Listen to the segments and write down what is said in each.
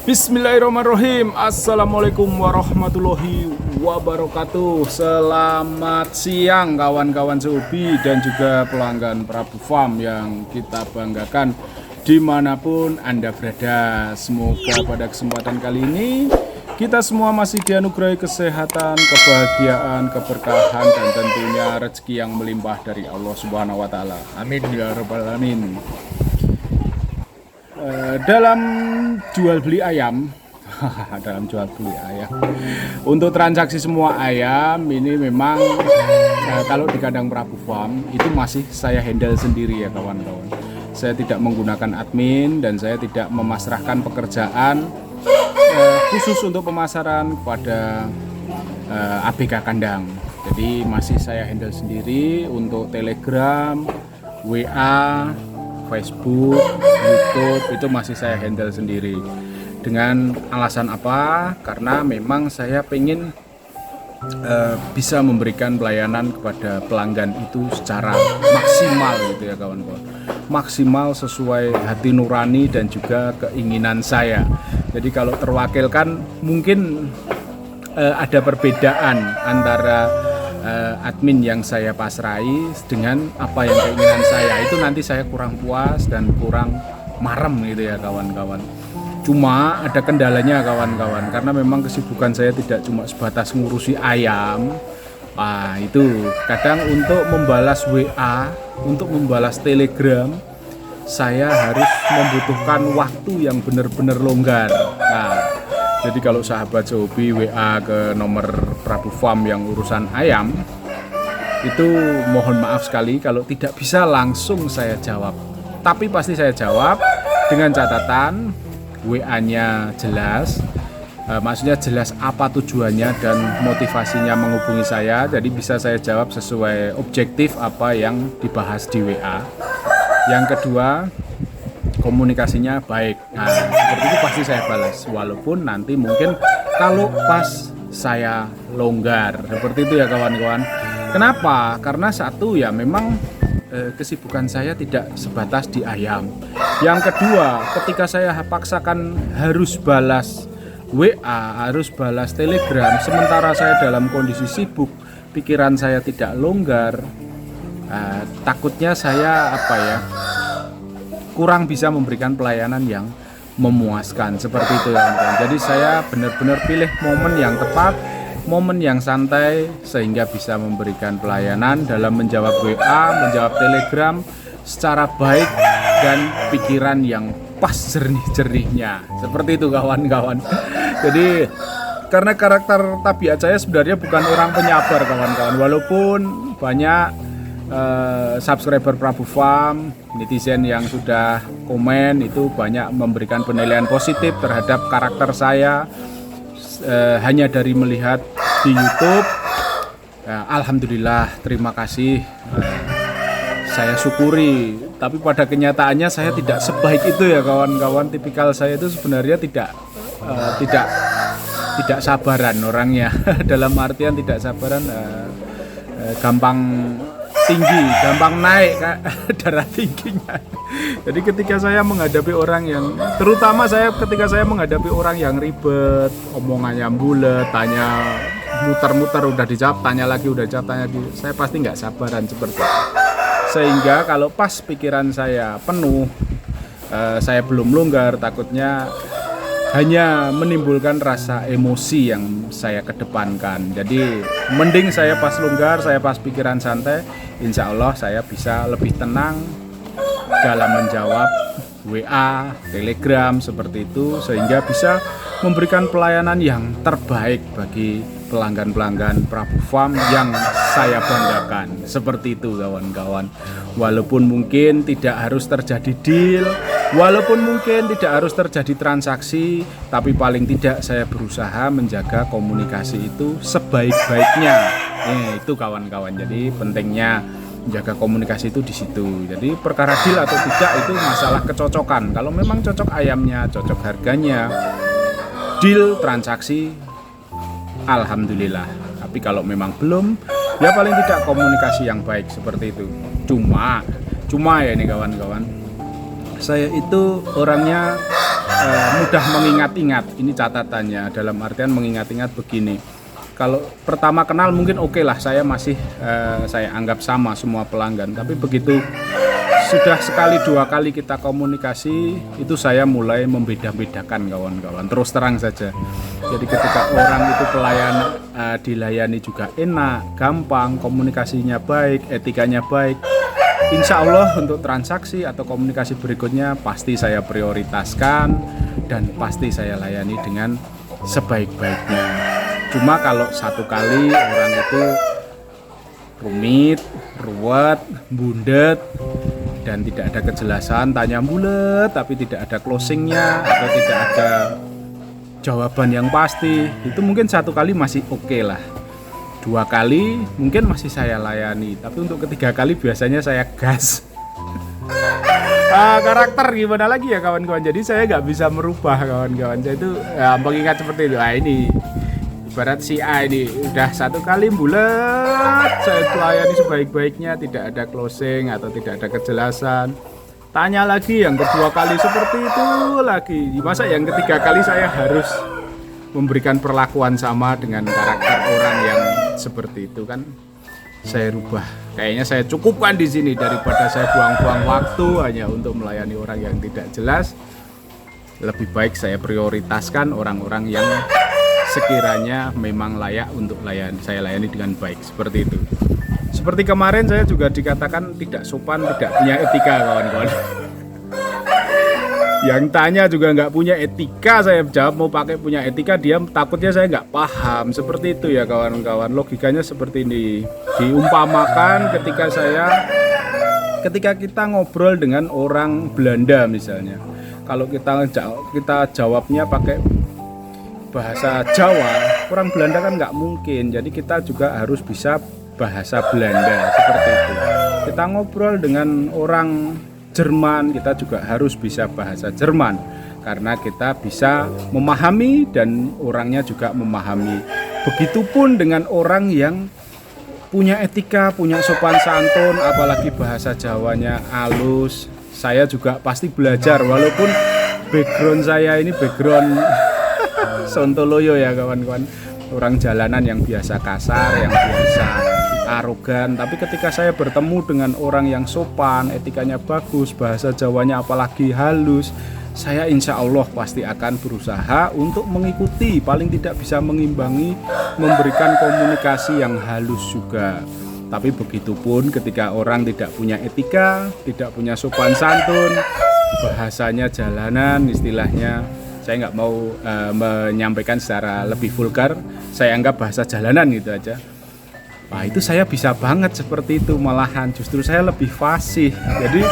Bismillahirrahmanirrahim. Assalamualaikum warahmatullahi wabarakatuh. Selamat siang kawan-kawan Sobi dan juga pelanggan Prabu Farm yang kita banggakan dimanapun Anda berada. Semoga pada kesempatan kali ini kita semua masih dianugerahi kesehatan, kebahagiaan, keberkahan, dan tentunya rezeki yang melimpah dari Allah Subhanahu wa Ta'ala. Amin ya Rabbal 'Alamin. Dalam jual beli ayam untuk transaksi semua ayam ini memang kalau di kandang Prabu Farm itu masih saya handle sendiri ya kawan-kawan. Saya tidak menggunakan admin dan saya tidak memasrahkan pekerjaan khusus untuk pemasaran kepada ABK kandang. Jadi masih saya handle sendiri untuk Telegram, WA, Facebook, YouTube itu masih saya handle sendiri. Dengan alasan apa? Karena memang saya pengen bisa memberikan pelayanan kepada pelanggan itu secara maksimal gitu ya kawan-kawan. Maksimal sesuai hati nurani dan juga keinginan saya. Jadi kalau terwakilkan mungkin ada perbedaan antara admin yang saya pasrai dengan apa yang keinginan saya. Itu nanti saya kurang puas dan kurang marem gitu ya kawan-kawan. Cuma ada kendalanya kawan-kawan, karena memang kesibukan saya tidak cuma sebatas ngurusi ayam. Itu kadang untuk membalas WA, untuk membalas Telegram, saya harus membutuhkan waktu yang benar-benar longgar. Jadi kalau sahabat Sobi WA ke nomor Prabu Farm yang urusan ayam, itu mohon maaf sekali kalau tidak bisa langsung saya jawab. Tapi pasti saya jawab dengan catatan WA-nya jelas, maksudnya jelas apa tujuannya dan motivasinya menghubungi saya. Jadi bisa saya jawab sesuai objektif apa yang dibahas di WA. Yang kedua, komunikasinya baik. Seperti itu pasti saya balas, walaupun nanti mungkin kalau pas saya longgar. Seperti itu ya kawan-kawan. Kenapa? Karena satu ya memang kesibukan saya tidak sebatas di ayam. Yang kedua, ketika saya paksakan harus balas WA, harus balas Telegram, sementara saya dalam kondisi sibuk, pikiran saya tidak longgar, takutnya saya kurang bisa memberikan pelayanan yang memuaskan. Seperti itu ya kawan-kawan. Jadi saya benar-benar pilih momen yang tepat, momen yang santai, sehingga bisa memberikan pelayanan dalam menjawab WA, menjawab Telegram secara baik dan pikiran yang pas jernih-jernihnya. Seperti itu kawan-kawan. Jadi karena karakter tabiat saya sebenarnya bukan orang penyabar kawan-kawan, walaupun banyak subscriber Prabu Farm, netizen yang sudah komen itu banyak memberikan penilaian positif terhadap karakter saya hanya dari melihat di YouTube. Alhamdulillah, terima kasih, saya syukuri. Tapi pada kenyataannya saya tidak sebaik itu ya kawan-kawan. Tipikal saya itu sebenarnya tidak sabaran orangnya. Dalam artian tidak sabaran, gampang tinggi, gampang naik darah tingginya. Jadi ketika saya menghadapi orang yang, terutama ketika saya menghadapi orang yang ribet, omongannya bulet, tanya muter-muter udah dijawab, tanya lagi udah dijawab, tanya lagi, saya pasti nggak sabaran seperti itu. Sehingga kalau pas pikiran saya penuh, saya belum longgar, takutnya hanya menimbulkan rasa emosi yang saya kedepankan. Jadi mending saya pas longgar, saya pas pikiran santai, insya Allah saya bisa lebih tenang dalam menjawab WA, Telegram seperti itu, sehingga bisa memberikan pelayanan yang terbaik bagi pelanggan-pelanggan Prabu Farm yang saya banggakan. Seperti itu kawan-kawan. Walaupun mungkin tidak harus terjadi deal, walaupun mungkin tidak harus terjadi transaksi, tapi paling tidak saya berusaha menjaga komunikasi itu sebaik-baiknya. Itu kawan-kawan. Jadi pentingnya menjaga komunikasi itu di situ. Jadi perkara deal atau tidak itu masalah kecocokan. Kalau memang cocok ayamnya, cocok harganya, deal transaksi, alhamdulillah. Tapi kalau memang belum, ya paling tidak komunikasi yang baik seperti itu. Cuma ya ini kawan-kawan, saya itu orangnya sudah mengingat-ingat, ini catatannya, dalam artian mengingat-ingat begini. Kalau pertama kenal mungkin oke lah, saya masih saya anggap sama semua pelanggan. Tapi begitu sudah sekali dua kali kita komunikasi, itu saya mulai membeda-bedakan kawan-kawan. Terus terang saja. Jadi ketika orang itu dilayani juga enak, gampang, komunikasinya baik, etikanya baik, insya Allah untuk transaksi atau komunikasi berikutnya pasti saya prioritaskan dan pasti saya layani dengan sebaik-baiknya. Cuma kalau satu kali orang itu rumit, ruwet, bundet, dan tidak ada kejelasan, tanya bulet tapi tidak ada closingnya atau tidak ada jawaban yang pasti, itu mungkin satu kali masih oke lah. Dua kali mungkin masih saya layani, tapi untuk ketiga kali biasanya saya gas. Karakter gimana lagi ya kawan-kawan, jadi saya nggak bisa merubah kawan-kawan. Saya itu mengingat seperti itu. Ini ibarat si A ini udah satu kali bulat saya layani sebaik-baiknya, tidak ada closing atau tidak ada kejelasan, tanya lagi yang kedua kali seperti itu lagi. Masa yang ketiga kali saya harus memberikan perlakuan sama dengan karakter orang yang seperti itu? Kan saya rubah. Kayaknya saya cukupkan di sini daripada saya buang-buang waktu hanya untuk melayani orang yang tidak jelas. Lebih baik saya prioritaskan orang-orang yang sekiranya memang layak untuk saya layani dengan baik, seperti itu. Seperti kemarin saya juga dikatakan tidak sopan, tidak punya etika kawan-kawan. Yang tanya juga nggak punya etika, saya jawab mau pakai punya etika, dia takutnya saya nggak paham. Seperti itu ya kawan-kawan, logikanya seperti ini. Diumpamakan ketika kita ngobrol dengan orang Belanda misalnya, kalau kita jawabnya pakai bahasa Jawa, orang Belanda kan nggak mungkin, jadi kita juga harus bisa bahasa Belanda, seperti itu. Kita ngobrol dengan orang Jerman, kita juga harus bisa bahasa Jerman, karena kita bisa memahami dan orangnya juga memahami. Begitupun dengan orang yang punya etika, punya sopan santun, apalagi bahasa Jawanya halus. Saya juga pasti belajar, walaupun background saya ini background Sontoloyo ya kawan-kawan, orang jalanan yang biasa kasar, yang biasa arogan. Tapi ketika saya bertemu dengan orang yang sopan, etikanya bagus, bahasa Jawanya apalagi halus, saya insya Allah pasti akan berusaha untuk mengikuti, paling tidak bisa mengimbangi, memberikan komunikasi yang halus juga. Tapi begitupun ketika orang tidak punya etika, tidak punya sopan santun, bahasanya jalanan istilahnya, saya nggak mau menyampaikan secara lebih vulgar, saya anggap bahasa jalanan gitu aja. Nah itu saya bisa banget seperti itu, malahan justru saya lebih fasih. Jadi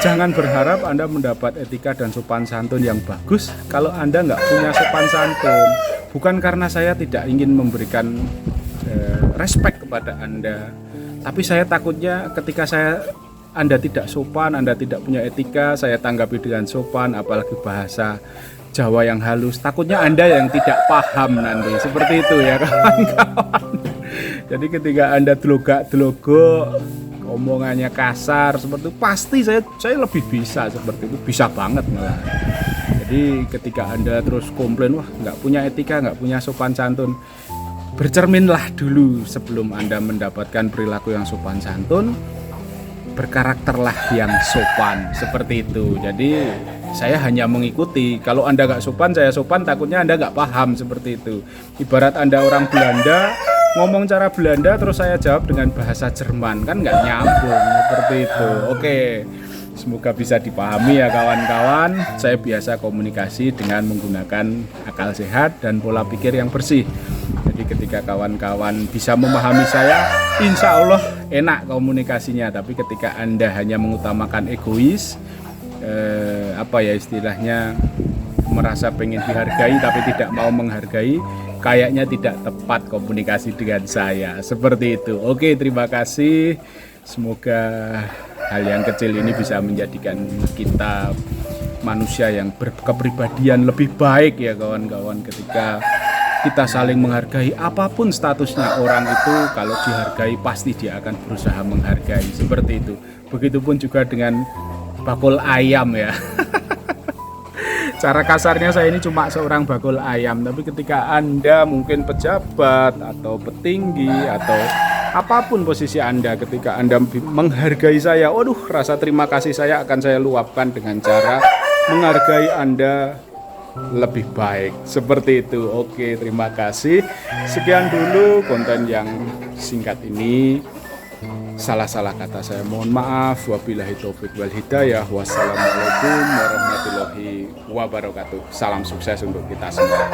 jangan berharap Anda mendapat etika dan sopan santun yang bagus kalau Anda nggak punya sopan santun. Bukan karena saya tidak ingin memberikan respect kepada Anda, tapi saya takutnya ketika Anda tidak sopan, Anda tidak punya etika, saya tanggapi dengan sopan, apalagi bahasa Jawa yang halus, takutnya Anda yang tidak paham nanti, seperti itu ya kawan-kawan. Jadi ketika Anda delogak-delogok, omongannya kasar seperti itu, pasti saya lebih bisa seperti itu, bisa banget malah. Jadi ketika Anda terus komplain, wah nggak punya etika, nggak punya sopan santun, bercerminlah dulu sebelum Anda mendapatkan perilaku yang sopan santun, berkarakterlah yang sopan, seperti itu. Jadi saya hanya mengikuti. Kalau Anda nggak sopan, saya sopan, takutnya Anda nggak paham, seperti itu. Ibarat Anda orang Belanda, ngomong cara Belanda terus saya jawab dengan bahasa Jerman, kan nggak nyambung, seperti itu. Oke, semoga bisa dipahami ya kawan-kawan. Saya biasa komunikasi dengan menggunakan akal sehat dan pola pikir yang bersih. Jadi ketika kawan-kawan bisa memahami saya, insya Allah enak komunikasinya. Tapi ketika Anda hanya mengutamakan egois, istilahnya merasa pengen dihargai tapi tidak mau menghargai, kayaknya tidak tepat komunikasi dengan saya, seperti itu. Oke, terima kasih. Semoga hal yang kecil ini bisa menjadikan kita manusia yang berkepribadian lebih baik ya kawan-kawan. Ketika kita saling menghargai, apapun statusnya orang itu, kalau dihargai pasti dia akan berusaha menghargai, seperti itu. Begitupun juga dengan bakul ayam ya. Cara kasarnya saya ini cuma seorang bakul ayam, tapi ketika Anda mungkin pejabat atau petinggi atau apapun posisi Anda, ketika Anda menghargai saya, waduh, rasa terima kasih saya akan saya luapkan dengan cara menghargai Anda lebih baik. Seperti itu. Oke, terima kasih. Sekian dulu konten yang singkat ini. Salah-salah kata saya mohon maaf. Wabillahi taufik wal hidayah. Wassalamualaikum warahmatullahi wabarakatuh. Salam sukses untuk kita semua.